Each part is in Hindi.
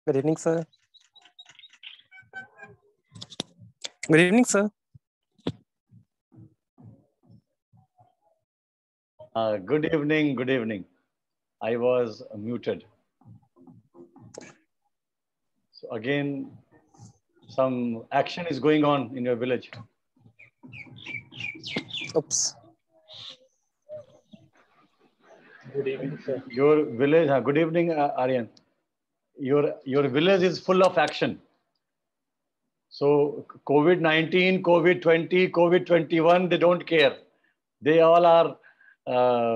Good evening, sir. Good evening, sir. Good evening. Good evening. I was muted. So again, some action is going on in your village. Oops. Good evening, sir. Your village. Good evening, Aryan. Your village is full of action. So COVID-19, COVID-20, COVID-21, they don't care. They all are,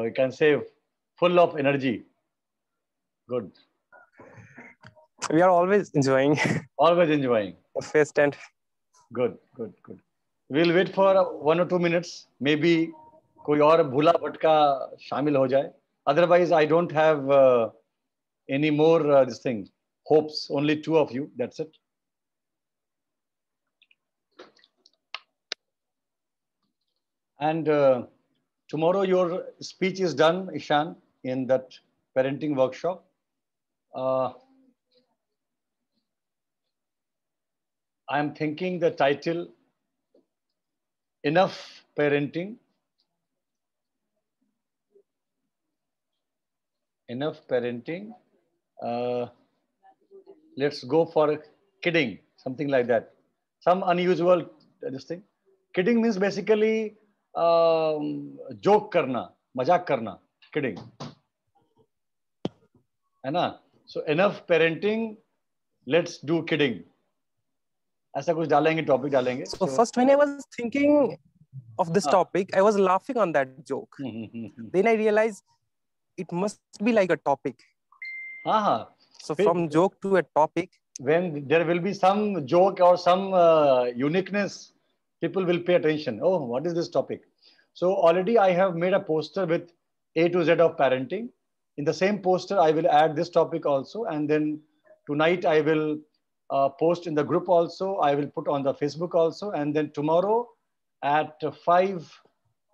you can say, full of energy. Good. We are always enjoying Always enjoying. the fest and Good, good, good. We'll wait for 1 or 2 minutes. Maybe कोई और भूला भटका शामिल हो जाए. Otherwise, I don't have any more this thing. Hopes. Only 2 of you. That's it. And tomorrow your speech is done, Ishan, in that parenting workshop. I'm thinking the title, Enough Parenting. Enough Parenting. Let's go for kidding, something like that. Some unusual this thing. Kidding means basically joke karna, मजाक करना, kidding. है ना? So enough parenting, let's do kidding. ऐसा कुछ डालेंगे, टॉपिक डालेंगे. so first when I was thinking of this topic, I was laughing on that joke. Then I realized it must be like a topic. So from joke to a topic. When there will be some joke or some uniqueness, people will pay attention. Oh, what is this topic? So already I have made a poster with A to Z of parenting. In the same poster, I will add this topic also. And then tonight I will post in the group also. I will put on the Facebook also. And then tomorrow at 5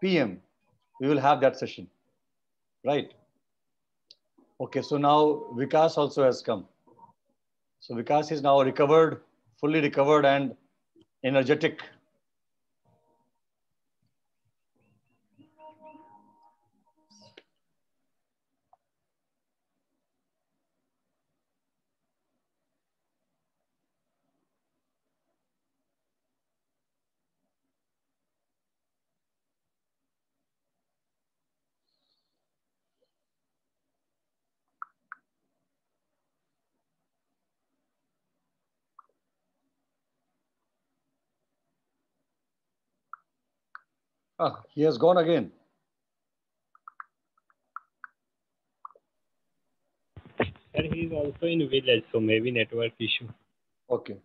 p.m., we will have that session. Right? Okay, so now Vikas also has come. So Vikas is now recovered, fully recovered and energetic. He has gone again. Sir, he is also in village, so maybe network issue. Okay.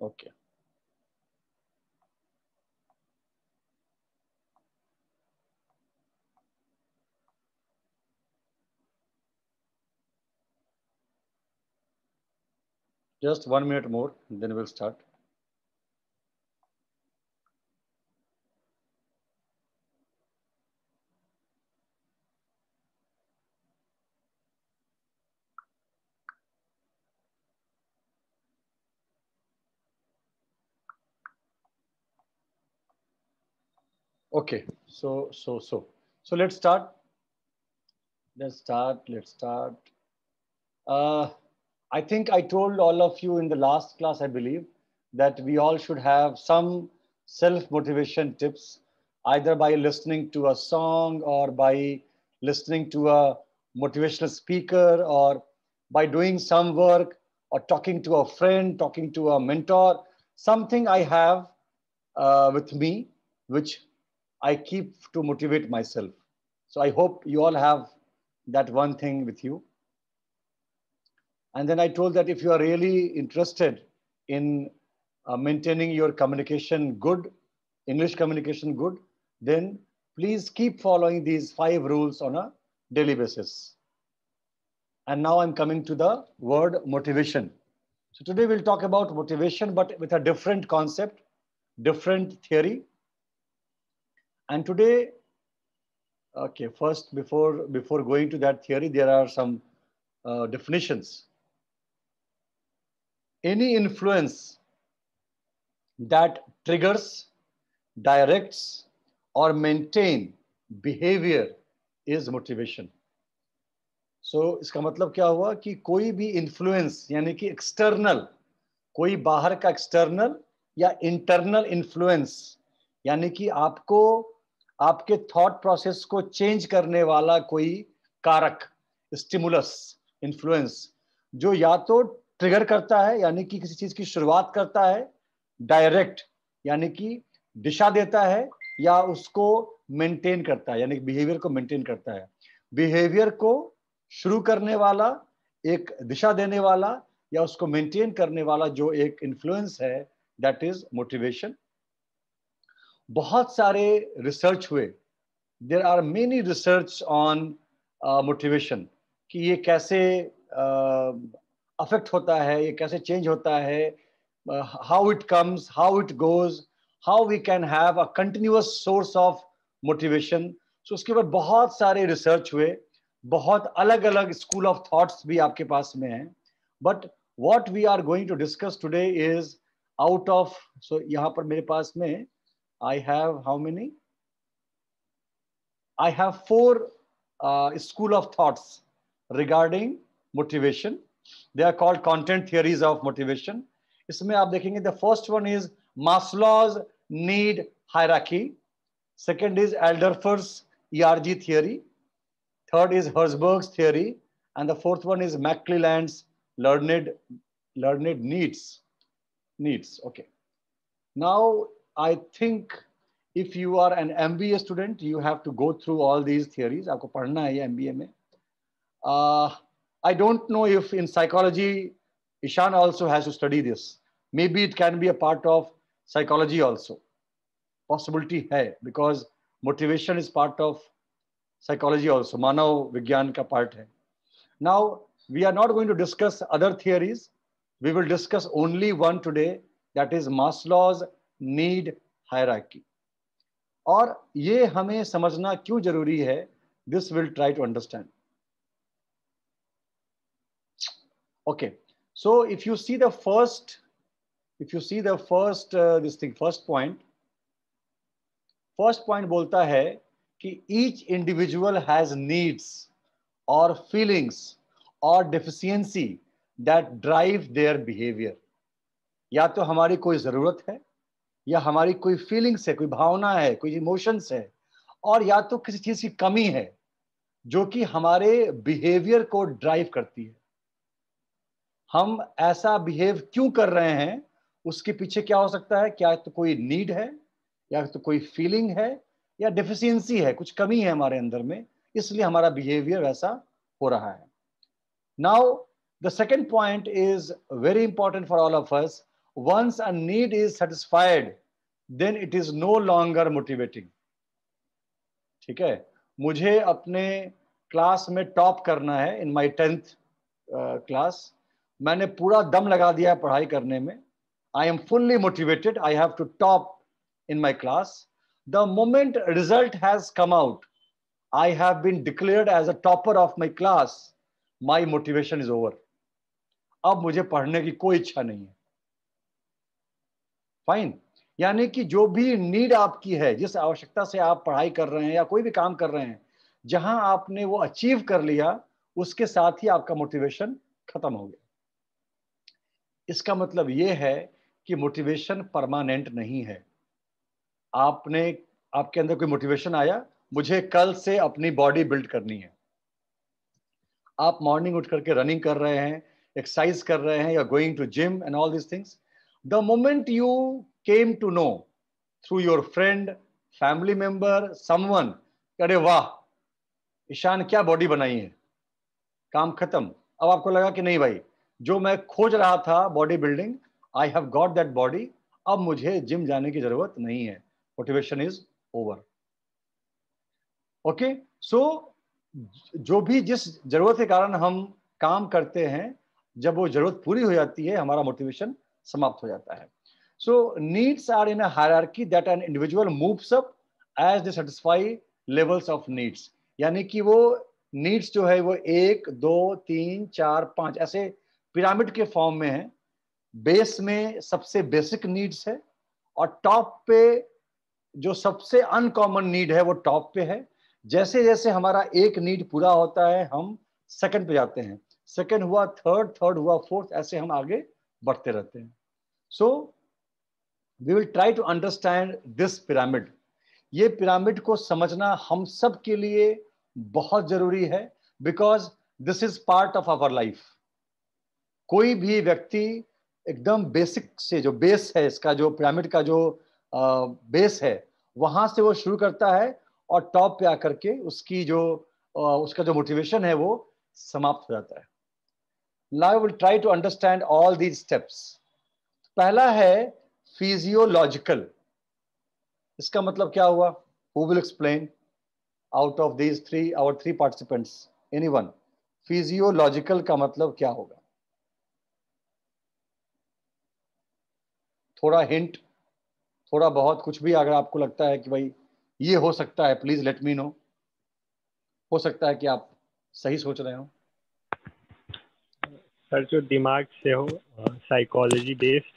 Okay. Just 1 minute more, then we'll start. Okay, so let's start. Let's start. I think I told all of you in the last class, I believe, that we all should have some self-motivation tips, either by listening to a song or by listening to a motivational speaker or by doing some work or talking to a friend, talking to a mentor, something I have with me, which I keep to motivate myself. So I hope you all have that one thing with you. And then I told that if you are really interested in maintaining your communication good, English communication good, then please keep following these 5 rules on a daily basis. And now I'm coming to the word motivation. So today we'll talk about motivation, but with a different concept, different theory. And today, okay, first, before going to that theory, there are some definitions. Any influence that triggers, directs, or maintain behavior is motivation. So इसका मतलब क्या हुआ कि कोई भी इन्फ्लुएंस यानी कि एक्सटर्नल, कोई बाहर का एक्सटर्नल या इंटरनल इन्फ्लुएंस, यानी कि आपको आपके थॉट प्रोसेस को चेंज करने वाला कोई कारक, स्टिमुलस, इन्फ्लुएंस, जो या तो ट्रिगर करता है यानी कि किसी चीज की शुरुआत करता है, डायरेक्ट यानी कि दिशा देता है, या उसको मेंटेन करता है यानी बिहेवियर को मेंटेन करता है. बिहेवियर को शुरू करने वाला, एक दिशा देने वाला या उसको मेंटेन करने वाला जो एक इन्फ्लुएंस है, दैट इज मोटिवेशन. बहुत सारे रिसर्च हुए, there are many research on motivation, कि ये कैसे अफेक्ट होता है, ये कैसे चेंज होता है, how it comes, how it goes, how we can have a continuous source of motivation. So उसके ऊपर बहुत सारे रिसर्च हुए, बहुत अलग अलग स्कूल ऑफ थॉट्स भी आपके पास में हैं. But what we are going to discuss today is out of, so यहाँ पर मेरे पास में I have how many? I have 4 school of thoughts regarding motivation. They are called content theories of motivation. इसमें आप देखेंगे, the first one is Maslow's need hierarchy. Second is Alderfer's ERG theory. Third is Herzberg's theory. And the fourth one is McClelland's learned needs. Okay. Now, I think if you are an MBA student, you have to go through all these theories. आपको पढ़ना है ये MBA में. I don't know if in psychology, Ishan also has to study this. Maybe it can be a part of psychology also. Possibility है, because motivation is part of psychology also. मानव विज्ञान का part है. Now, we are not going to discuss other theories. We will discuss only one today, that is Maslow's need hierarchy. और ये हमें समझना क्यों जरूरी है, this will try to understand. Okay, so if you see the first point बोलता है कि each individual has needs or feelings or deficiency that drive their behavior. या तो हमारी कोई जरूरत है, या हमारी कोई फीलिंग्स है, कोई भावना है, कोई इमोशंस है, और या तो किसी चीज की कमी है जो कि हमारे बिहेवियर को ड्राइव करती है. हम ऐसा बिहेव क्यों कर रहे हैं, उसके पीछे क्या हो सकता है? क्या तो कोई नीड है, या तो कोई फीलिंग है, या डेफिशिएंसी है, कुछ कमी है हमारे अंदर में, इसलिए हमारा बिहेवियर वैसा हो रहा है. Now the second point is very important for all of us. Once a need is satisfied, then it is no longer motivating. ठीक है, मुझे अपने क्लास में टॉप करना है. इन माई 10th क्लास मैंने पूरा दम लगा दिया है पढ़ाई करने में. I am fully motivated, I have to top in my class. The moment result has come out, I have been declared as a topper of my class, my motivation is over. अब मुझे पढ़ने की कोई इच्छा नहीं है. फाइन. यानी कि जो भी नीड आपकी है, जिस आवश्यकता से आप पढ़ाई कर रहे हैं या कोई भी काम कर रहे हैं, जहां आपने वो अचीव कर लिया, उसके साथ ही आपका मोटिवेशन खत्म हो गया. इसका मतलब ये है कि मोटिवेशन परमानेंट नहीं है. आपके अंदर कोई मोटिवेशन आया, मुझे कल से अपनी बॉडी बिल्ड करनी है. आप मॉर्निंग उठ करके रनिंग कर रहे हैं, exercise कर रहे हैं, you're going to gym and all these things. The moment you came to know through your friend, family member, someone, अरे वाह ईशान क्या बॉडी बनाई है, काम खत्म. अब आपको लगा कि नहीं भाई, जो मैं खोज रहा था body building, I have got that body, अब मुझे जिम जाने की जरूरत नहीं है. Motivation is over. ओके, सो जो भी जिस जरूरत के कारण हम काम करते हैं, जब वो जरूरत पूरी हो जाती है, हमारा मोटिवेशन समाप्त हो जाता है. So needs are in a hierarchy that an individual moves up as they satisfy levels of needs. यानी कि वो नीड्स जो है वो 1, 2, 3, 4, 5 ऐसे पिरामिड के फॉर्म में है. बेस में सबसे बेसिक नीड्स है, और टॉप पे जो सबसे अनकॉमन नीड है वो टॉप पे है. जैसे जैसे हमारा एक नीड पूरा होता है, हम सेकंड पे जाते हैं, सेकंड हुआ थर्ड, थर्ड हुआ फोर्थ, ऐसे हम आगे बढ़ते रहते हैं. So we will try to understand this pyramid. ये पिरामिड को समझना हम सब के लिए बहुत जरूरी है, because this is part of our life. कोई भी व्यक्ति एकदम बेसिक से, जो बेस है इसका, जो पिरामिड का जो बेस है, वहां से वो शुरू करता है, और टॉप पे आकर के उसकी जो उसका जो मोटिवेशन है वो समाप्त हो जाता है. Now I will try to understand all these steps. पहला है फिजियोलॉजिकल. इसका मतलब क्या हुआ? Who will explain out of these three, our three participants? Anyone? Physiological का मतलब क्या होगा? थोड़ा हिंट, थोड़ा बहुत, कुछ भी अगर आपको लगता है कि भाई ये हो सकता है, प्लीज लेट मी नो. हो सकता है कि आप सही सोच रहे हो. सर जो दिमाग से हो, साइकोलॉजी बेस्ड.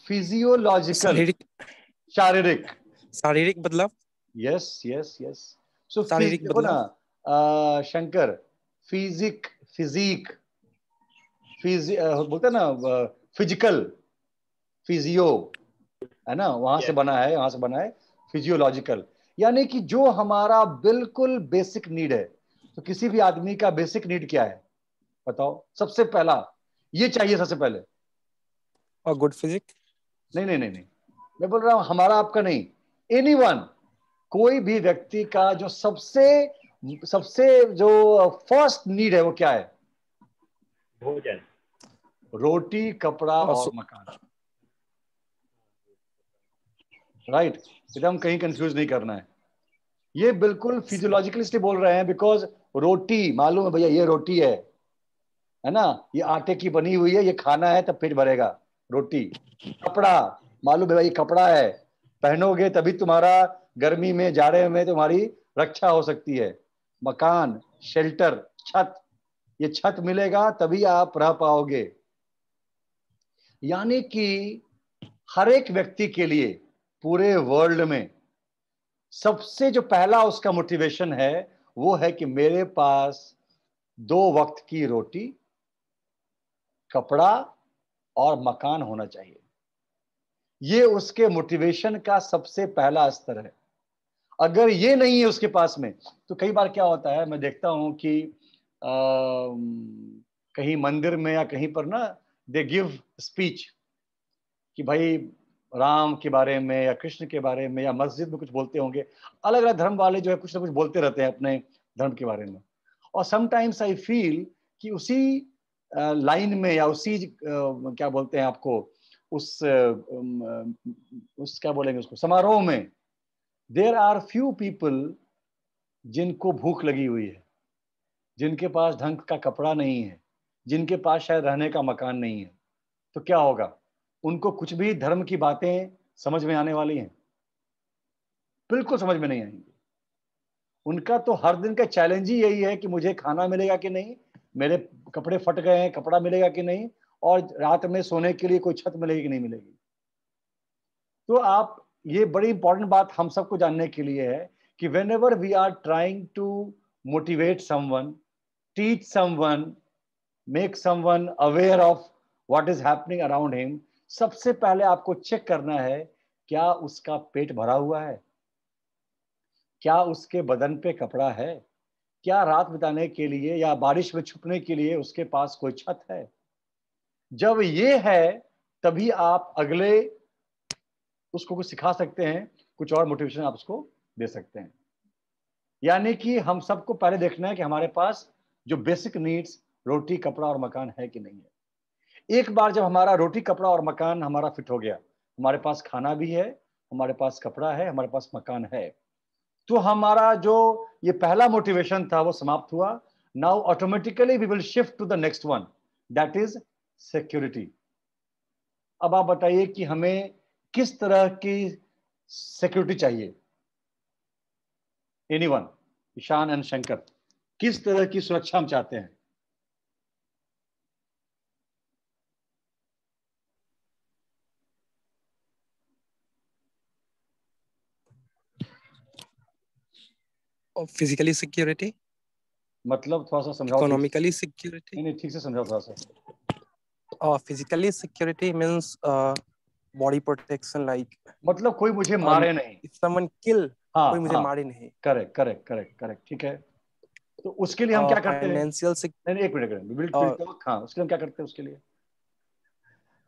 फिजियोलॉजिकल, शारीरिक. शारीरिक बदलाव. Yes yes yes. सो शारीरिक देखो ना शंकर, फिजिक, फिजिक, बोलते हैं ना फिजिकल, फिजियो है ना, वहां से बना है, वहां से बना है फिजियोलॉजिकल. यानी कि जो हमारा बिल्कुल बेसिक नीड है. तो किसी भी आदमी का बेसिक नीड क्या है बताओ? सबसे पहला ये चाहिए सबसे पहले. और गुड फिजिक. नहीं नहीं नहीं नहीं, मैं बोल रहा हूं हमारा आपका नहीं, एनीवन. कोई भी व्यक्ति का जो सबसे सबसे जो फर्स्ट नीड है वो क्या है? भोजन. रोटी, कपड़ा और मकान. राइट. एकदम कहीं कंफ्यूज नहीं करना है. ये बिल्कुल फिजियोलॉजिकल इसलिए बोल रहे हैं बिकॉज रोटी, मालूम है भैया ये रोटी है ना, ये आटे की बनी हुई है, ये खाना है तब पेट भरेगा, रोटी. कपड़ा, मालूम है भाई कपड़ा है, पहनोगे तभी तुम्हारा गर्मी में, जाड़े में तुम्हारी रक्षा हो सकती है. मकान, शेल्टर, छत, ये छत मिलेगा तभी आप रह पाओगे. यानी कि हर एक व्यक्ति के लिए पूरे वर्ल्ड में सबसे जो पहला उसका मोटिवेशन है वो है कि मेरे पास 2 वक्त की रोटी, कपड़ा और मकान होना चाहिए. ये उसके मोटिवेशन का सबसे पहला स्तर है. अगर ये नहीं है उसके पास में, तो कई बार क्या होता है, मैं देखता हूं कि कहीं मंदिर में या कहीं पर ना, दे गिव स्पीच कि भाई राम के बारे में या कृष्ण के बारे में या मस्जिद में कुछ बोलते होंगे. अलग अलग धर्म वाले जो है कुछ ना कुछ बोलते रहते हैं अपने धर्म के बारे में. और समटाइम्स आई फील कि उसी लाइन में या उसी क्या बोलते हैं आपको, उस क्या बोलेंगे उसको, समारोह में, देयर आर फ्यू पीपल जिनको भूख लगी हुई है, जिनके पास ढंग का कपड़ा नहीं है, जिनके पास शायद रहने का मकान नहीं है. तो क्या होगा? उनको कुछ भी धर्म की बातें समझ में आने वाली हैं? बिल्कुल समझ में नहीं आएंगी. उनका तो हर दिन का चैलेंज ही यही है कि मुझे खाना मिलेगा कि नहीं, मेरे कपड़े फट गए हैं, कपड़ा मिलेगा कि नहीं, और रात में सोने के लिए कोई छत मिलेगी कि नहीं मिलेगी. तो आप, ये बड़ी इंपॉर्टेंट बात हम सबको जानने के लिए है कि whenever we are trying to motivate someone, teach someone, make someone aware of what is happening around him, सबसे पहले आपको चेक करना है क्या उसका पेट भरा हुआ है, क्या उसके बदन पे कपड़ा है, क्या रात बिताने के लिए या बारिश में छुपने के लिए उसके पास कोई छत है? जब ये है तभी आप अगले उसको कुछ सिखा सकते हैं, कुछ और मोटिवेशन आप उसको दे सकते हैं। यानी कि हम सबको पहले देखना है कि हमारे पास जो बेसिक नीड्स रोटी, कपड़ा और मकान है कि नहीं है। एक बार जब हमारा रोटी, कपड़ा और मकान हमारा फिट हो गया, हमारे पास खाना भी है, हमारे पास कपड़ा है, हमारे पास मकान है, तो हमारा जो ये पहला मोटिवेशन था वो समाप्त हुआ। Now automatically we will shift to the next one, that is security. अब आप बताइए कि हमें किस तरह की सिक्योरिटी चाहिए? एनीवन, ईशान एंड शंकर, किस तरह की सुरक्षा हम चाहते हैं? फिजिकली सिक्योरिटी, मतलब थोड़ा सा समझाओ। Economically security. नहीं, ठीक से समझाओ थोड़ा सा। Physically security means body protection, like मतलब कोई मुझे मारे नहीं, इफ समवन किल, हाँ कोई मुझे हाँ, मारे नहीं। करेक्ट करेक्ट करेक्ट करेक्ट, ठीक है। तो उसके लिए हम क्या करते हैं? फाइनेंशियल नहीं, एक मिनट, हाँ, उसके लिए हम क्या करते हैं उसके लिए?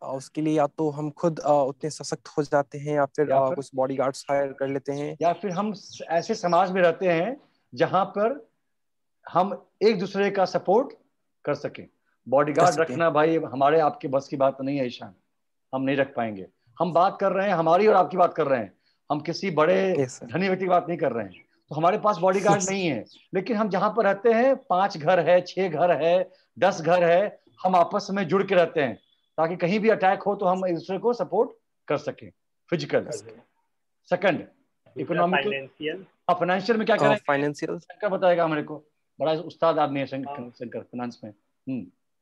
उसके लिए या तो हम खुद उतने सशक्त हो जाते हैं, या फिर कुछ बॉडीगार्ड्स हायर कर लेते हैं, या फिर हम ऐसे समाज में रहते हैं जहां पर हम एक दूसरे का सपोर्ट कर सकें। बॉडीगार्ड रखना भाई हमारे आपके बस की बात नहीं है ईशान, हम नहीं रख पाएंगे। हम बात कर रहे हैं हमारी और आपकी बात कर रहे हैं, हम किसी बड़े धनी व्यक्ति की बात नहीं कर रहे हैं। तो हमारे पास बॉडीगार्ड नहीं है, लेकिन हम जहां पर रहते हैं 5 घर है, 6 घर है, 10 घर है, हम आपस में जुड़ के रहते हैं ताकि कहीं भी अटैक हो तो हम एक दूसरे को सपोर्ट कर सकें। फिजिकल। Second, economical. फाइनेंशियल में क्या करें? फाइनेंशियल शंकर बताएगा मेरे को, बड़ा उस्ताद आदमी है शंकर फाइनेंस में।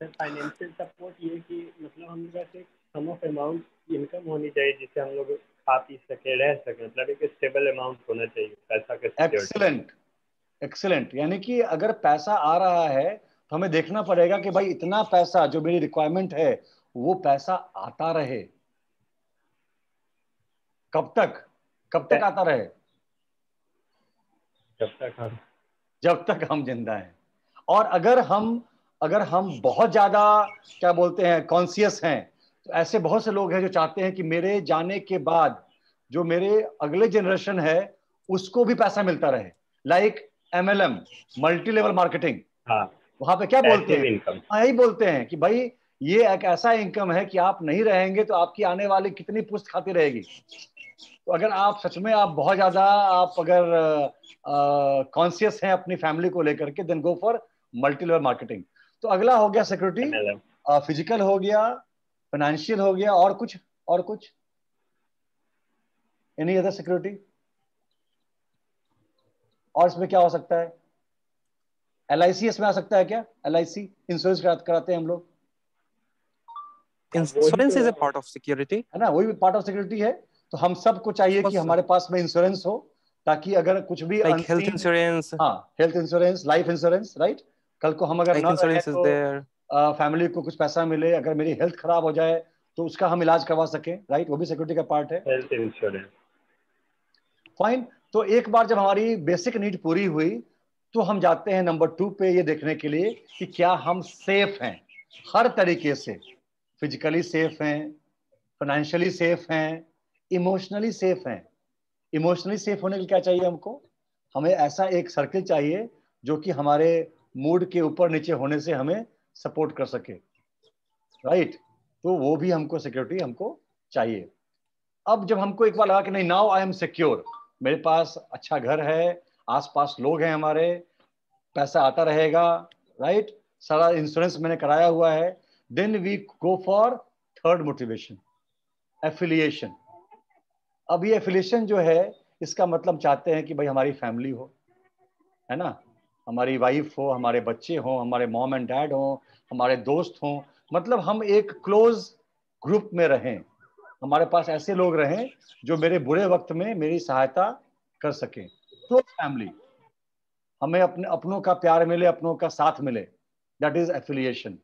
फाइनेंशियल सपोर्ट ये कि मतलब हम लोग एक सम ऑफ अमाउंट इनकम होनी चाहिए जिससे हम लोग खा पी सके, रह सके, मतलब एक स्टेबल अमाउंट होना चाहिए पैसा का। एक्सीलेंट एक्सीलेंट, यानी कि अगर पैसा आ रहा है तो हमें देखना पड़ेगा कि भाई इतना पैसा जो मेरी रिक्वायरमेंट है वो पैसा आता रहे। कब तक आता रहे? जब तक हम जिंदा हैं। और अगर हम बहुत ज्यादा क्या बोलते हैं कॉन्शियस हैं, तो ऐसे बहुत से लोग हैं जो चाहते हैं कि मेरे जाने के बाद जो मेरे अगले जनरेशन है उसको भी पैसा मिलता रहे। Like MLM, multi level marketing. वहां पे क्या बोलते हैं? हाँ, यही बोलते हैं कि भाई ये एक ऐसा इनकम है कि आप नहीं रहेंगे तो आपकी आने वाली कितनी पुश्त खाती रहेगी। तो अगर आप सच में आप बहुत ज्यादा आप अगर कॉन्शियस हैं अपनी फैमिली को लेकर के, then go for multi level marketing. तो अगला हो गया सिक्योरिटी, फिजिकल हो गया, फाइनेंशियल हो गया, और कुछ एनी अदर सिक्योरिटी? और इसमें क्या हो सकता है? LIC इसमें आ सकता है क्या? LIC इंश्योरेंस कराते हैं हम लोग। Insurance is a part of security, है ना, वही भी पार्ट ऑफ सिक्योरिटी है। तो हम सबको चाहिए कि हमारे पास में इंश्योरेंस हो, ताकि अगर कुछ भी हेल्थ इंश्योरेंस, हाँ, health insurance, life insurance, right. कल को हम अगर न रहे तो फैमिली को कुछ पैसा मिले, अगर मेरी हेल्थ खराब हो जाए तो उसका हम इलाज करवा सकें, राइट, वो भी सिक्योरिटी का पार्ट है, हेल्थ इंश्योरेंस। फाइन। तो एक बार जब हमारी बेसिक नीड पूरी हुई तो हम जाते हैं नंबर 2 पे, ये देखने के लिए कि क्या हम सेफ हैं हर तरीके से। फिजिकली सेफ हैं, फाइनेंशियली सेफ हैं, इमोशनली सेफ हैं। इमोशनली सेफ होने के लिए क्या चाहिए हमको? हमें ऐसा एक सर्किल चाहिए जो कि हमारे मूड के ऊपर नीचे होने से हमें सपोर्ट कर सके, राइट। तो वो भी हमको सिक्योरिटी हमको चाहिए। अब जब हमको एक बार लगा कि नहीं, नाउ आई एम सिक्योर, मेरे पास अच्छा घर है, आसपास लोग हैं हमारे, पैसा आता रहेगा, राइट, सारा इंश्योरेंस मैंने कराया हुआ है, then we go for third motivation, affiliation. अब ये एफिलिएशन जो है, इसका मतलब चाहते हैं कि भाई हमारी फैमिली हो, है ना, हमारी वाइफ हो, हमारे बच्चे हो, हमारे मॉम एंड डैड हो, हमारे दोस्त हो, मतलब हम एक क्लोज ग्रुप में रहें, हमारे पास ऐसे लोग रहें जो मेरे बुरे वक्त में मेरी सहायता कर सकें। क्लोज फैमिली, हमें अपने अपनों का प्यार मिले, अपनों का साथ मिले, दैट इज एफिलिएशन।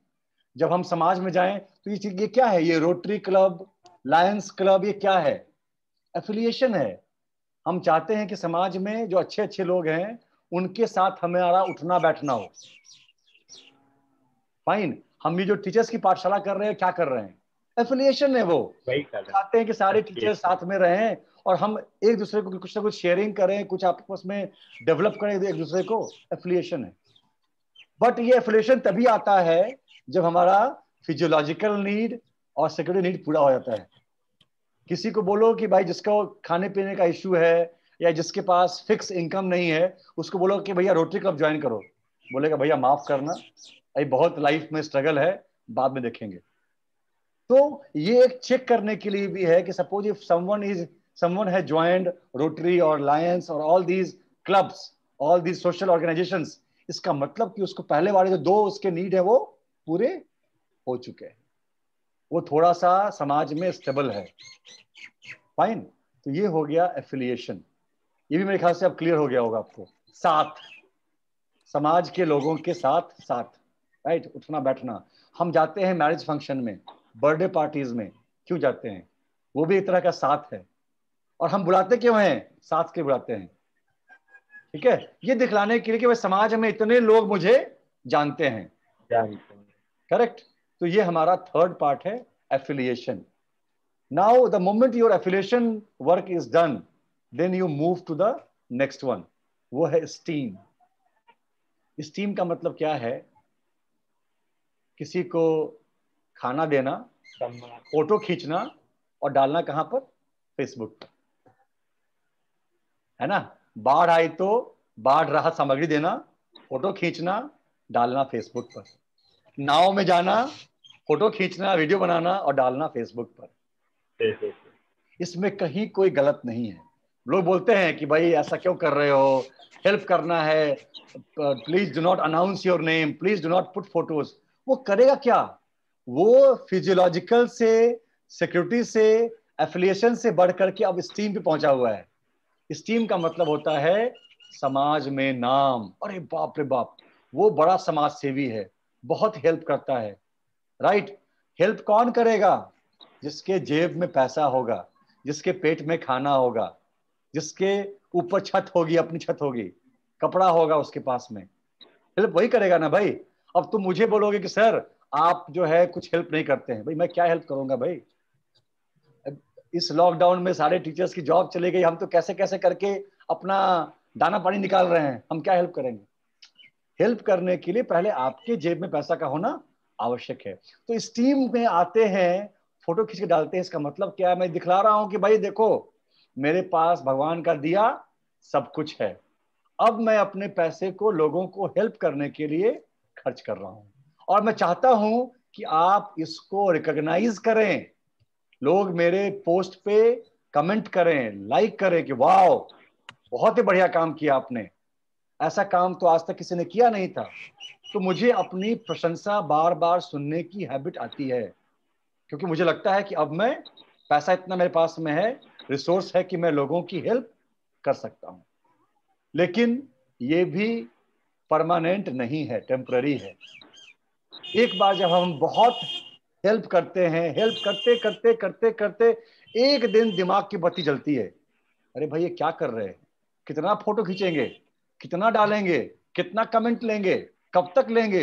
जब हम समाज में जाएं तो ये क्या है? ये रोटरी क्लब, लायंस क्लब, ये क्या है? एफिलिएशन है। हम चाहते हैं कि समाज में जो अच्छे अच्छे लोग हैं उनके साथ हमारा उठना बैठना हो। फाइन, हम ये जो टीचर्स की पाठशाला कर रहे हैं, क्या कर रहे हैं? एफिलिएशन है। वो चाहते हैं कि सारे टीचर्स साथ में रहें और हम एक दूसरे को कुछ ना कुछ शेयरिंग करें, कुछ आपस में डेवलप करें एक दूसरे को। एफिलिएशन है। बट ये एफिलिएशन तभी आता है जब हमारा फिजियोलॉजिकल नीड और सिक्योरिटी नीड पूरा हो जाता है। किसी को बोलो कि भाई जिसका खाने पीने का इश्यू है या जिसके पास फिक्स इनकम नहीं है, उसको बोलो कि भैया रोटरी क्लब ज्वाइन करो, बोलेगा भैया माफ करना, अभी बहुत लाइफ में स्ट्रगल है, बाद में देखेंगे। तो ये एक चेक करने के लिए भी है कि suppose if someone has joined rotary और लायंस और all these clubs, all these social organisations, इसका मतलब कि उसको पहले वाले जो 2 उसके नीड है वो पूरे हो चुके हैं, वो थोड़ा सा समाज में स्टेबल है। फाइन, तो ये हो गया एफिलिएशन। ये भी मेरे ख्याल से अब क्लियर हो गया होगा आपको। साथ, समाज के लोगों के साथ साथ, राइट, उठना बैठना। हम जाते हैं मैरिज फंक्शन में, बर्थडे पार्टीज में, क्यों जाते हैं? वो भी एक तरह का साथ है। और हम बुलाते क्यों हैं? साथ के बुलाते हैं, ठीक है, ये दिखलाने के लिए कि भाई समाज में इतने लोग मुझे जानते हैं। करेक्ट। तो ये हमारा थर्ड पार्ट है, affiliation. Now the moment your affiliation work is done, then you move to the next one, वो है स्टीम। स्टीम का मतलब क्या है? किसी को खाना देना, फोटो खींचना और डालना कहां पर? फेसबुक पर, है ना। बाढ़ आई तो बाढ़ राहत सामग्री देना, फोटो खींचना, डालना फेसबुक पर। नाव में जाना, फोटो खींचना, वीडियो बनाना और डालना फेसबुक पर। इसमें कहीं कोई गलत नहीं है। लोग बोलते हैं कि भाई ऐसा क्यों कर रहे हो, हेल्प करना है, please do not announce your name, please do not put photos. वो करेगा क्या? वो फिजियोलॉजिकल से, सिक्योरिटी से, एफिलिएशन से बढ़ करके अब स्टीम पे पहुंचा हुआ है। स्टीम का मतलब होता है समाज में नाम। अरे बाप रे बाप, वो बड़ा समाज सेवी है, बहुत हेल्प करता है, राइट। हेल्प कौन करेगा? जिसके जेब में पैसा होगा, जिसके पेट में खाना होगा, जिसके ऊपर छत होगी, अपनी छत होगी, कपड़ा होगा उसके पास में, हेल्प वही करेगा ना भाई। अब तुम मुझे बोलोगे कि सर आप जो है कुछ हेल्प नहीं करते हैं, भाई मैं क्या हेल्प करूंगा भाई? इस लॉकडाउन में सारे टीचर्स की जॉब चली गई, हम तो कैसे कैसे करके अपना दाना पानी निकाल रहे हैं, हम क्या हेल्प करेंगे? हेल्प करने के लिए पहले आपके जेब में पैसा का होना आवश्यक है। तो स्टीम में आते हैं, फोटो खींच के डालते हैं। इसका मतलब क्या है? मैं दिखला रहा हूं कि भाई देखो, मेरे पास भगवान का दिया सब कुछ है, अब मैं अपने पैसे को लोगों को हेल्प करने के लिए खर्च कर रहा हूं और मैं चाहता हूं कि आप इसको रिकॉग्नाइज करें, लोग मेरे पोस्ट पे कमेंट करें, लाइक करें कि वाह बहुत ही बढ़िया काम किया आपने, ऐसा काम तो आज तक किसी ने किया नहीं था। तो मुझे अपनी प्रशंसा बार बार सुनने की हैबिट आती है, क्योंकि मुझे लगता है कि अब मैं, पैसा इतना मेरे पास में है, रिसोर्स है कि मैं लोगों की हेल्प कर सकता हूं। लेकिन ये भी परमानेंट नहीं है, टेम्पररी है। एक बार जब हम बहुत हेल्प करते हैं, हेल्प करते करते करते करते एक दिन दिमाग की बत्ती जलती है, अरे भाई ये क्या कर रहे हैं, कितना फोटो खींचेंगे, कितना डालेंगे, कितना कमेंट लेंगे, कब तक लेंगे,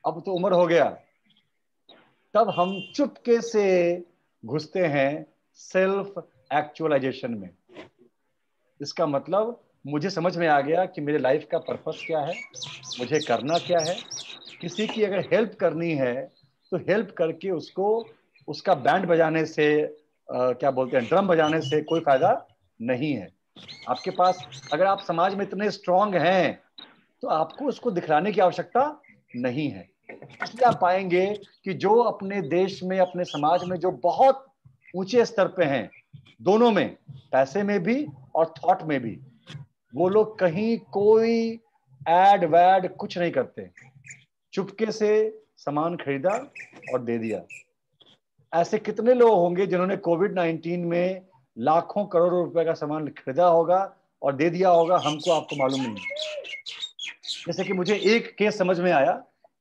अब तो उम्र हो गया। तब हम चुपके से घुसते हैं सेल्फ एक्चुअलाइजेशन में। इसका मतलब मुझे समझ में आ गया कि मेरे लाइफ का पर्पस क्या है, मुझे करना क्या है। किसी की अगर हेल्प करनी है तो हेल्प करके उसको, उसका बैंड बजाने से, क्या बोलते हैं, ड्रम बजाने से कोई फायदा नहीं है। आपके पास, अगर आप समाज में इतने स्ट्रांग हैं तो आपको उसको दिखलाने की आवश्यकता नहीं है। इसलिए आप पाएंगे कि जो अपने देश में, अपने समाज में जो बहुत ऊंचे स्तर पे हैं, दोनों में, पैसे में भी और थॉट में भी, वो लोग कहीं कोई एड वैड कुछ नहीं करते, चुपके से सामान खरीदा और दे दिया। ऐसे कितने लोग होंगे जिन्होंने कोविड-19 में लाखों करोड़ों रुपए का सामान खरीदा होगा और दे दिया होगा, हमको आपको मालूम नहीं। जैसे कि मुझे एक केस समझ में आया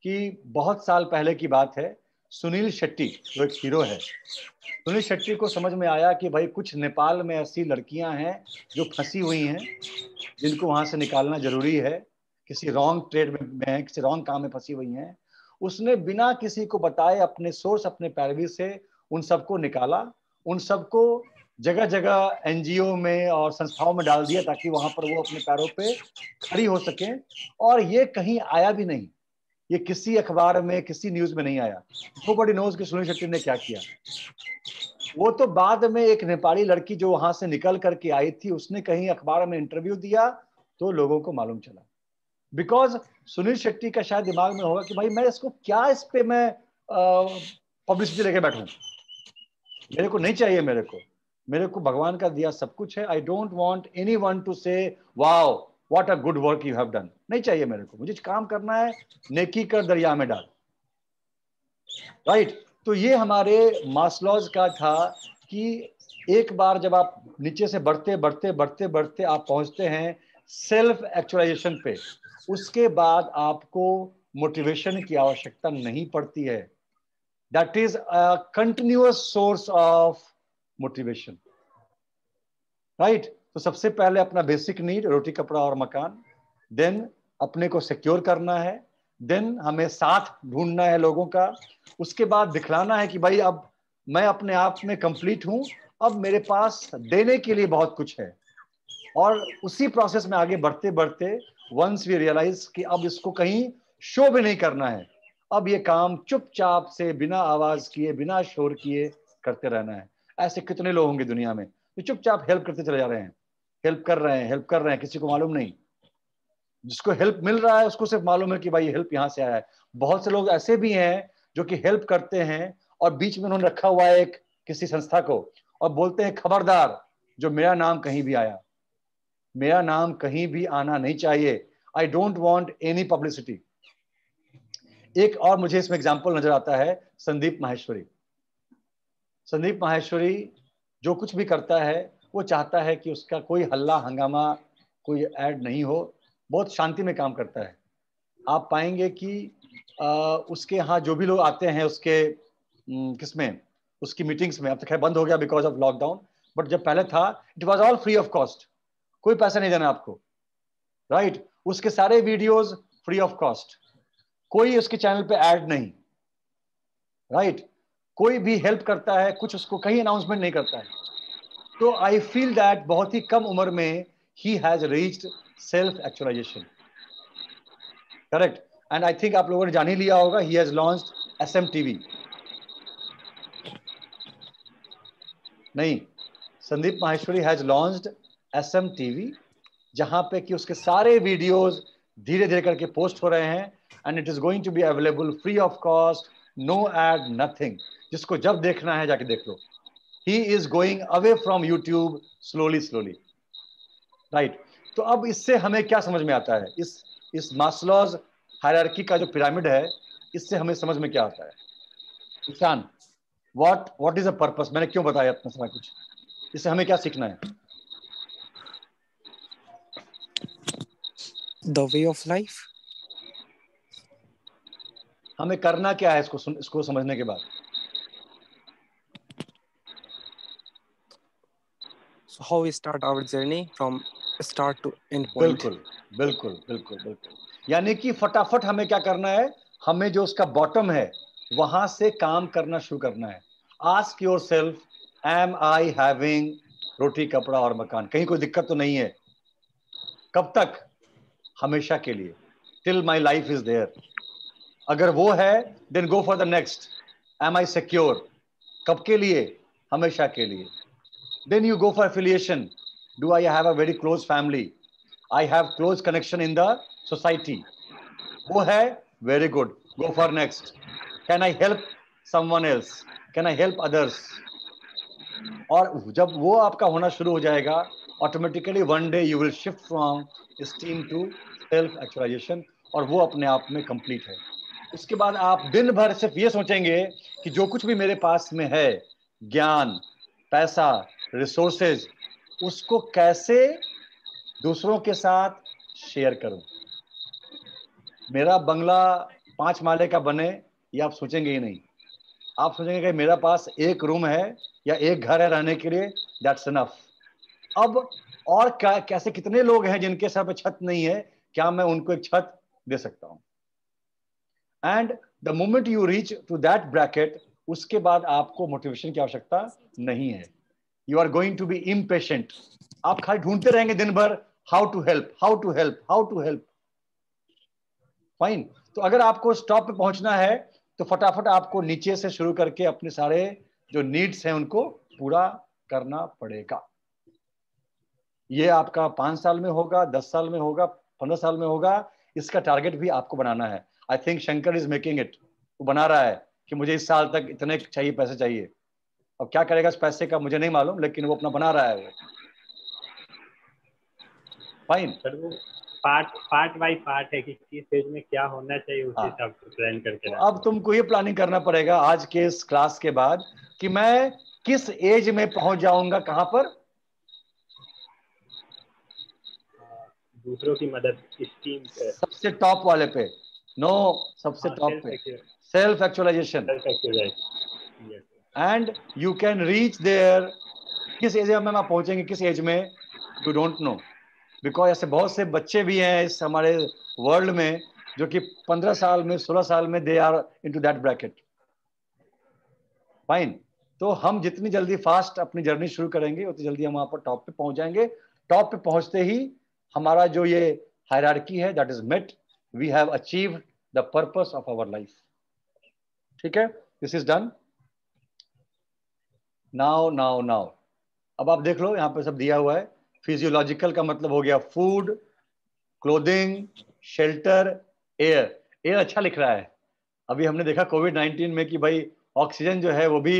कि बहुत साल पहले की बात है, सुनील शेट्टी जो एक हीरो है, सुनील शेट्टी को समझ में आया कि भाई कुछ नेपाल में ऐसी लड़कियां हैं जो फंसी हुई हैं जिनको वहां से निकालना जरूरी है, किसी रॉन्ग ट्रेड में है, किसी रॉन्ग काम में फंसी हुई हैं, उसने बिना किसी को बताए अपने सोर्स, अपने पैरवी से उन सबको निकाला, उन सबको जगह जगह एनजीओ में और संस्थाओं में डाल दिया ताकि वहां पर वो अपने पैरों पे खड़ी हो सके। और ये कहीं आया भी नहीं, ये किसी अखबार में, किसी न्यूज में नहीं आया। नोबडी नोज कि सुनील शेट्टी ने क्या किया। वो तो बाद में एक नेपाली लड़की जो वहां से निकल करके आई थी, उसने कहीं अखबार में इंटरव्यू दिया तो लोगों को मालूम चला। बिकॉज सुनील शेट्टी का शायद दिमाग में होगा कि भाई मैं इसको क्या, इस पे मैं पब्लिसिटी लेके बैठूं, मेरे को नहीं चाहिए, मेरे को भगवान का दिया सब कुछ है। I don't want anyone to say wow what a good work you have done. नहीं चाहिए मेरे को, मुझे काम करना है, नेकी कर दरिया में डाल। राइट। तो ये हमारे मास्लोज का था कि एक बार जब आप नीचे से बढ़ते बढ़ते बढ़ते बढ़ते आप पहुंचते हैं सेल्फ एक्चुअलाइजेशन पे, उसके बाद आपको मोटिवेशन की आवश्यकता नहीं पड़ती है। That is a continuous source of motivation. Right. तो सबसे पहले अपना बेसिक नीड, रोटी कपड़ा और मकान, देन अपने को सिक्योर करना है, देन हमें साथ ढूंढना है लोगों का, उसके बाद दिखलाना है कि भाई अब मैं अपने आप में कंप्लीट हूं, अब मेरे पास देने के लिए बहुत कुछ है। और उसी प्रोसेस में आगे बढ़ते बढ़ते वंस वी रियलाइज कि अब इसको कहीं शो भी नहीं करना है, अब ये काम चुपचाप से बिना आवाज किए, बिना शोर किए करते रहना है। ऐसे कितने लोग होंगे दुनिया में जो चुपचाप हेल्प करते चले जा रहे हैं, हेल्प कर रहे हैं, किसी को मालूम नहीं। जिसको हेल्प मिल रहा है उसको सिर्फ मालूम है कि भाई हेल्प यहाँ से आया है। बहुत से लोग ऐसे भी हैं जो कि हेल्प करते हैं और बीच में उन्होंने रखा हुआ है एक किसी संस्था को, और बोलते हैं खबरदार जो मेरा नाम कहीं भी आया, मेरा नाम कहीं भी आना नहीं चाहिए, आई डोंट वॉन्ट एनी पब्लिसिटी। एक और मुझे इसमें एग्जाम्पल नजर आता है, संदीप माहेश्वरी। संदीप माहेश्वरी जो कुछ भी करता है वो चाहता है कि उसका कोई हल्ला हंगामा, कोई ऐड नहीं हो, बहुत शांति में काम करता है। आप पाएंगे कि उसके यहाँ जो भी लोग आते हैं उसके किसमें, उसकी मीटिंग्स में, अब तो खैर बंद हो गया बिकॉज ऑफ लॉकडाउन, बट जब पहले था it was all free of cost, कोई पैसा नहीं देना आपको। राइट। उसके सारे वीडियोस फ्री ऑफ कॉस्ट, कोई उसके चैनल पे ऐड नहीं। राइट। कोई भी हेल्प करता है कुछ, उसको कहीं अनाउंसमेंट नहीं करता है। तो आई फील दैट बहुत ही कम उम्र में ही has reached self actualization. Correct. And I think आप लोगों ने जान ही लिया होगा, ही हैज लॉन्च्ड SM-TV। नहीं, Sandeep Maheshwari has launched SM-TV, जहां पे कि उसके सारे वीडियोस धीरे धीरे करके पोस्ट हो रहे हैं, and it is going to be available free of cost, no ad, nothing. जिसको जब देखना है जाके देख लो। He is going away from YouTube slowly slowly. Right. तो अब इससे हमें क्या समझ में आता है, इस मास्लोज हायरार्की का जो पिरामिड है, इससे हमें समझ में क्या आता है? Ishan, what is a purpose? मैंने क्यों बताया इतना सारा कुछ? इससे हमें क्या सीखना है? The way of life. हमें करना क्या है इसको समझने के बाद? So how we start our journey from start to end point. बिल्कुल बिल्कुल बिल्कुल बिल्कुल। यानी कि फटाफट हमें क्या करना है, हमें जो उसका बॉटम है वहां से काम करना शुरू करना है। Ask yourself, am I having रोटी कपड़ा और मकान? कहीं कोई दिक्कत तो नहीं है? कब तक? हमेशा के लिए, till my life is there. अगर वो है then go for the next. Am I secure? कब के लिए? हमेशा के लिए। Then you go for affiliation. Do I have a very close family? I have close connection in the society. वो है, very good. Go for next. Can I help someone else? Can I help others? और जब वो आपका होना शुरू हो जाएगा, automatically one day you will shift from esteem to self actualization, और वो अपने आप में कंप्लीट है। उसके बाद आप दिन भर सिर्फ ये सोचेंगे कि जो कुछ भी मेरे पास में है, ज्ञान, पैसा, रिसोर्सेज, उसको कैसे दूसरों के साथ शेयर करूं। मेरा बंगला 5 माले का बने, ये आप सोचेंगे ही नहीं। आप सोचेंगे कि मेरा पास एक रूम है या एक घर है रहने के लिए, दैट्स इनफ। अब और कैसे कितने लोग हैं जिनके सर पे छत नहीं है, क्या मैं उनको एक छत दे सकता हूं? And the moment you reach to that bracket, उसके बाद आपको मोटिवेशन की आवश्यकता नहीं है. You are going to be impatient. आप खाली ढूंढते रहेंगे दिन भर, how to help, how to help, how to help. Fine. तो अगर आपको स्टॉप पे पहुंचना है तो फटाफट आपको नीचे से शुरू करके अपने सारे जो नीड्स हैं उनको पूरा करना पड़ेगा. ये आपका 5 साल में होगा, 10 साल में होगा, 15 साल में होगा. इसका टारगेट भी आपको बनाना है. I think Shankar is making it. वो बना रहा है कि मुझे इस साल तक इतने चाहिए, पैसे चाहिए. अब क्या करेगा इस पैसे का मुझे नहीं मालूम, लेकिन वो अपना बना रहा है. वो फाइन. सर वो पार्ट बाय पार्ट है कि किस स्टेज में क्या होना चाहिए, उसी हिसाब से प्लान करके. तो अब तुमको ये प्लानिंग करना पड़ेगा आज के इस क्लास के बाद कि मैं किस एज में पहुंच जाऊंगा, कहां पर. दूसरों की मदद इस टीम पे, सबसे टॉप वाले पे. नो, सबसे टॉप पे self actualization. And you can reach there. किस एज में आप पहुंचेंगे, किस एज में, यू डोंट नो. बिकॉज ऐसे बहुत से बच्चे भी हैं इस हमारे वर्ल्ड में जो कि 15 साल में, 16 साल में they are into that bracket. Fine. तो हम जितनी जल्दी फास्ट अपनी जर्नी शुरू करेंगे उतनी जल्दी हम वहां पर टॉप पे पहुंच जाएंगे. टॉप पे पहुंचते ही हमारा जो ये हायरार्की है that is met. We have achieved the purpose of our life. ठीक है, this is done. Now now now अब आप देख लो, यहां पे सब दिया हुआ है. फिजियोलॉजिकल का मतलब हो गया food, clothing, shelter, air. Air अच्छा लिख रहा है. अभी हमने देखा कोविड-19 में कि भाई ऑक्सीजन जो है वो भी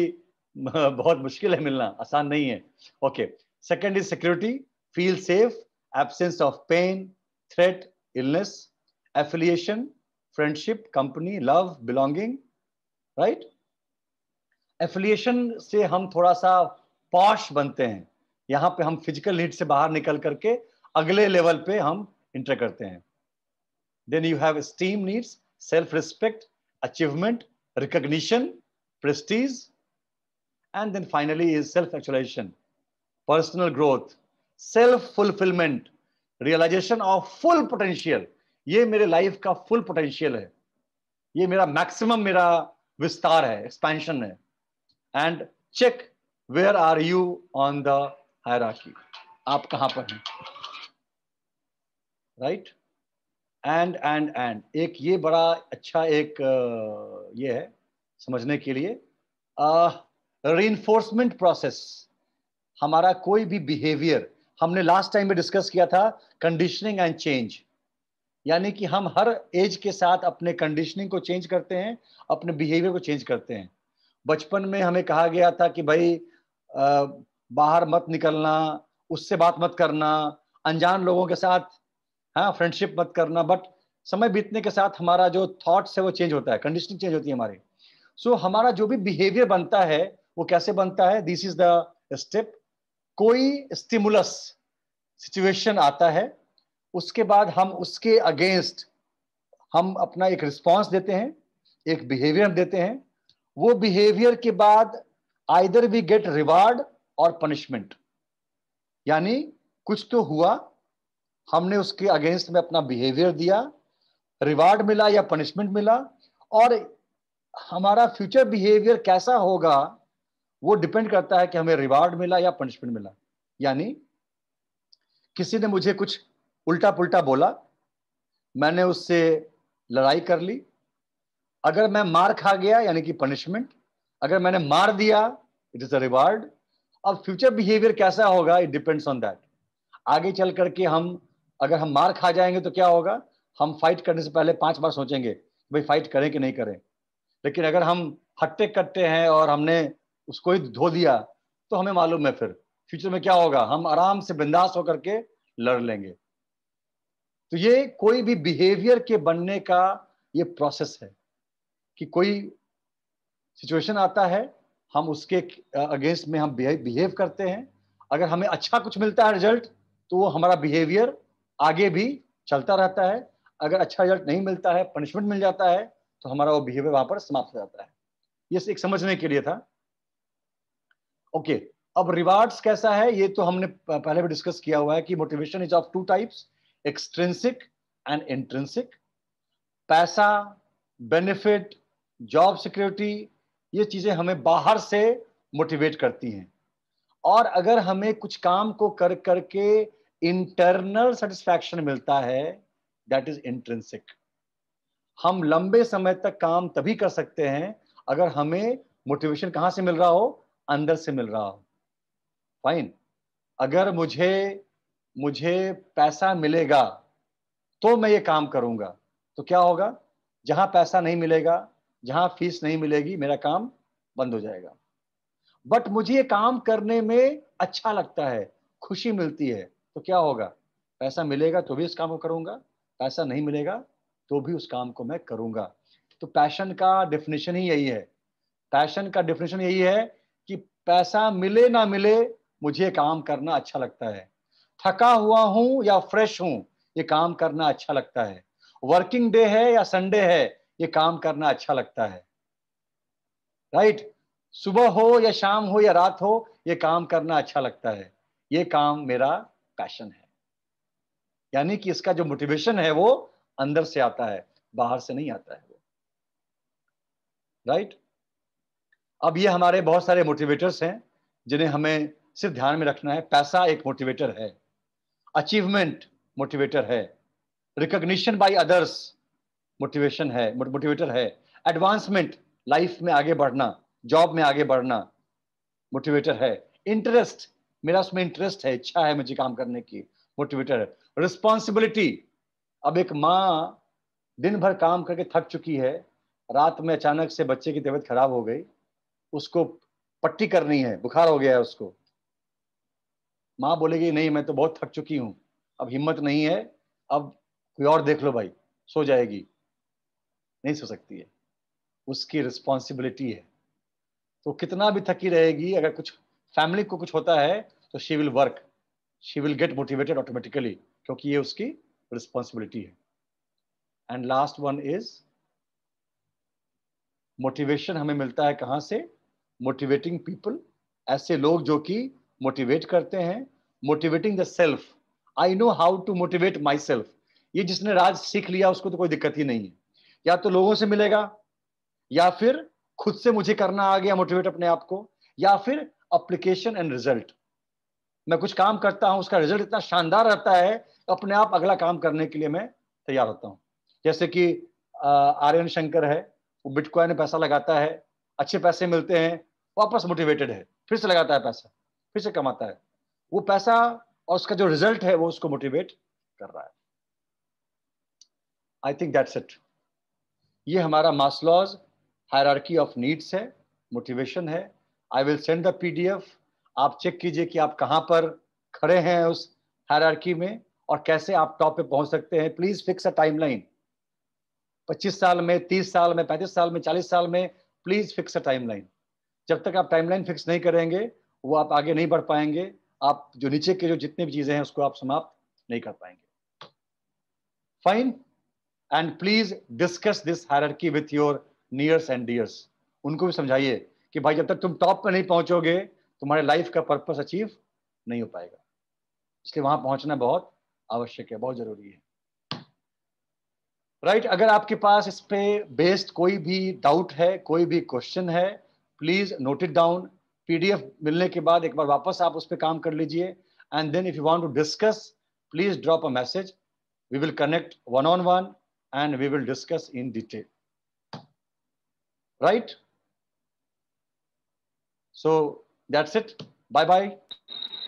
बहुत मुश्किल है मिलना, आसान नहीं है. Okay. Second is security, feel safe, absence of pain, threat, illness, affiliation, friendship, company, love, belonging. Right. Affiliation से हम थोड़ा सा पॉश बनते हैं. यहां पे हम फिजिकल नीड से बाहर निकल करके अगले लेवल पे हम इंटर करते हैं. Then you have esteem needs, self respect, achievement, recognition, prestige, and then finally is self-actualization, personal growth, self-fulfillment, realization of full potential. ये मेरे लाइफ का फुल पोटेंशियल है, ये मेरा मैक्सिमम, मेरा विस्तार है, एक्सपेंशन है. And check where are you on the hierarchy. आप कहां पर हैं. राइट. एंड एक ये बड़ा अच्छा एक ये है समझने के लिए. Reinforcement process. हमारा कोई भी बिहेवियर, हमने लास्ट टाइम में डिस्कस किया था कंडीशनिंग एंड चेंज. यानी कि हम हर एज के साथ अपने कंडीशनिंग को चेंज करते हैं, अपने बिहेवियर को चेंज करते हैं. बचपन में हमें कहा गया था कि भाई बाहर मत निकलना, उससे बात मत करना, अनजान लोगों के साथ फ्रेंडशिप मत करना. बट समय बीतने के साथ हमारा जो थॉट्स है वो चेंज होता है, कंडीशनिंग चेंज होती है हमारी. सो हमारा जो भी बिहेवियर बनता है वो कैसे बनता है, दिस इज द स्टेप. कोई स्टिमुलस सिचुएशन आता है, उसके बाद हम उसके अगेंस्ट हम अपना एक रिस्पॉन्स देते हैं, एक बिहेवियर देते हैं. वो बिहेवियर के बाद आइदर वी गेट रिवार्ड और पनिशमेंट. यानी कुछ तो हुआ, हमने उसके अगेंस्ट में अपना बिहेवियर दिया, रिवार्ड मिला या पनिशमेंट मिला. और हमारा फ्यूचर बिहेवियर कैसा होगा वो डिपेंड करता है कि हमें रिवार्ड मिला या पनिशमेंट मिला. यानी किसी ने मुझे कुछ उल्टा पुल्टा बोला, मैंने उससे लड़ाई कर ली. अगर मैं मार खा गया यानी कि पनिशमेंट, अगर मैंने मार दिया इट इज अ रिवार्ड. अब फ्यूचर बिहेवियर कैसा होगा इट डिपेंड्स ऑन दैट. आगे चल करके अगर हम मार खा जाएंगे तो क्या होगा, हम फाइट करने से पहले 5 बार सोचेंगे भाई फाइट करें कि नहीं करें. लेकिन अगर हम हट्टे कट्टे हैं और हमने उसको ही धो दिया तो हमें मालूम है फिर फ्यूचर में क्या होगा, हम आराम से बिंदास होकर के लड़ लेंगे. तो ये कोई भी बिहेवियर के बनने का ये प्रोसेस है कि कोई सिचुएशन आता है, हम उसके अगेंस्ट में हम बिहेव करते हैं. अगर हमें अच्छा कुछ मिलता है रिजल्ट तो वो हमारा बिहेवियर आगे भी चलता रहता है. अगर अच्छा रिजल्ट नहीं मिलता है, पनिशमेंट मिल जाता है, तो हमारा वो बिहेवियर वहां पर समाप्त हो जाता है. ये एक समझने के लिए था. ओके. अब रिवार्ड्स कैसा है, ये तो हमने पहले भी डिस्कस किया हुआ है कि motivation is of 2 types, extrinsic and intrinsic. पैसा, बेनिफिट, जॉब सिक्योरिटी, ये चीजें हमें बाहर से मोटिवेट करती हैं। और अगर हमें कुछ काम को कर करके इंटरनल सेटिस्फैक्शन मिलता है, दैट इज इंट्रिंसिक। हम लंबे समय तक काम तभी कर सकते हैं अगर हमें मोटिवेशन कहां से मिल रहा हो, अंदर से मिल रहा हो। फाइन, अगर मुझे पैसा मिलेगा तो मैं ये काम करूंगा, तो क्या होगा, जहां पैसा नहीं मिलेगा, जहां फीस नहीं मिलेगी, मेरा काम बंद हो जाएगा। बट मुझे ये काम करने में अच्छा लगता है, खुशी मिलती है, तो क्या होगा, पैसा मिलेगा तो भी इस काम को करूंगा, पैसा नहीं मिलेगा तो भी उस काम को मैं करूंगा। तो पैशन का डेफिनेशन ही यही है। पैशन का डेफिनेशन यही है कि पैसा मिले ना मिले, मुझे काम करना अच्छा लगता है। थका हुआ हूं या फ्रेश हूं, ये काम करना अच्छा लगता है। वर्किंग डे है या संडे है, ये काम करना अच्छा लगता है। राइट? सुबह हो या शाम हो या रात हो, ये काम करना अच्छा लगता है। ये काम मेरा पैशन है। यानी कि इसका जो मोटिवेशन है वो अंदर से आता है, बाहर से नहीं आता है वो। राइट? अब ये हमारे बहुत सारे मोटिवेटर्स हैं जिन्हें हमें सिर्फ ध्यान में रखना है। पैसा एक मोटिवेटर है, अचीवमेंट मोटिवेटर है, रिकॉग्निशन बाय अदर्स मोटिवेटर है, एडवांसमेंट, लाइफ में आगे बढ़ना, जॉब में आगे बढ़ना मोटिवेटर है, इंटरेस्ट, मेरा उसमें इंटरेस्ट है, इच्छा है मुझे काम करने की, मोटिवेटर है, रिस्पॉन्सिबिलिटी, अब एक माँ दिन भर काम करके थक चुकी है, रात में अचानक से बच्चे की तबीयत खराब हो गई, उसको पट्टी करनी है, बुखार हो गया है उसको, माँ बोलेगी नहीं मैं तो बहुत थक चुकी हूं, अब हिम्मत नहीं है, अब कोई और देख लो भाई, सो जाएगी, नहीं सो सकती है, उसकी रिस्पॉन्सिबिलिटी है। तो कितना भी थकी रहेगी, अगर कुछ फैमिली को कुछ होता है तो she will work, she will get motivated automatically, क्योंकि ये उसकी रिस्पॉन्सिबिलिटी है। And last one is motivation हमें मिलता है कहां से, मोटिवेटिंग पीपल, ऐसे लोग जो कि मोटिवेट करते हैं, motivating the self, I know how to motivate myself, ये जिसने राज सीख लिया उसको तो कोई दिक्कत ही नहीं है, या तो लोगों से मिलेगा, या फिर खुद से मुझे करना आ गया मोटिवेट अपने आप को, या फिर एप्लीकेशन एंड रिजल्ट, मैं कुछ काम करता हूं उसका रिजल्ट इतना शानदार रहता है, अपने आप अगला काम करने के लिए मैं तैयार होता हूं। जैसे कि आर्यन शंकर है, वो बिटकॉइन में पैसा लगाता है, अच्छे पैसे मिलते हैं, वापस मोटिवेटेड है, फिर से लगाता है पैसा, फिर से कमाता है, वो पैसा और उसका जो रिजल्ट है वो उसको मोटिवेट कर रहा है। I think that's it. ये हमारा मास्लोज हायरार्की ऑफ नीड्स है, मोटिवेशन है। I will send the PDF, आप चेक कीजिए कि आप कहां पर खड़े हैं उस हायरार्की में और कैसे आप टॉप पे पहुंच सकते हैं। प्लीज फिक्स अ टाइमलाइन, 25 साल में, 30 साल में, 35 साल में, 40 साल में, प्लीज फिक्स अ टाइमलाइन। जब तक आप टाइमलाइन फिक्स नहीं करेंगे वो आप आगे नहीं बढ़ पाएंगे, आप जो नीचे के जो जितने भी चीजें हैं उसको आप समाप्त नहीं कर पाएंगे। Fine, and please discuss this hierarchy with your nears and dears, उनको भी समझाइए कि भाई जब तक तुम टॉप पे नहीं पहुंचोगे तुम्हारे लाइफ का पर्पस अचीव नहीं हो पाएगा, इसलिए वहां पहुंचना बहुत आवश्यक है, बहुत जरूरी है। राइट? अगर आपके पास इस पे बेस्ड कोई भी डाउट है, कोई भी क्वेश्चन है, please note it down. PDF मिलने के बाद एक बार वापस आप उस पर काम कर लीजिए, and then if you want to discuss please drop a message, we will connect one on one and we will discuss in detail. Right? So that's it. Bye bye.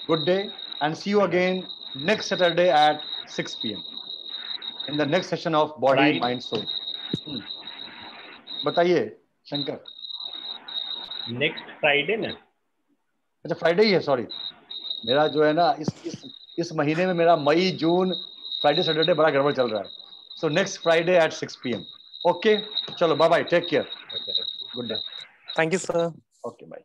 Good day and see you again next Saturday at 6 p.m. in the next session of Body, Mind, Soul. बताइए शंकर। नेक्स्ट फ्राइडे ना? अच्छा फ्राइडे ही है, सॉरी, मेरा जो है ना इस महीने में मेरा मई जून फ्राइडे सैटरडे बड़ा गड़बड़ चल रहा है। So next Friday at 6 p.m. Okay, चलो bye bye, take care, good day. Thank you sir. Okay bye.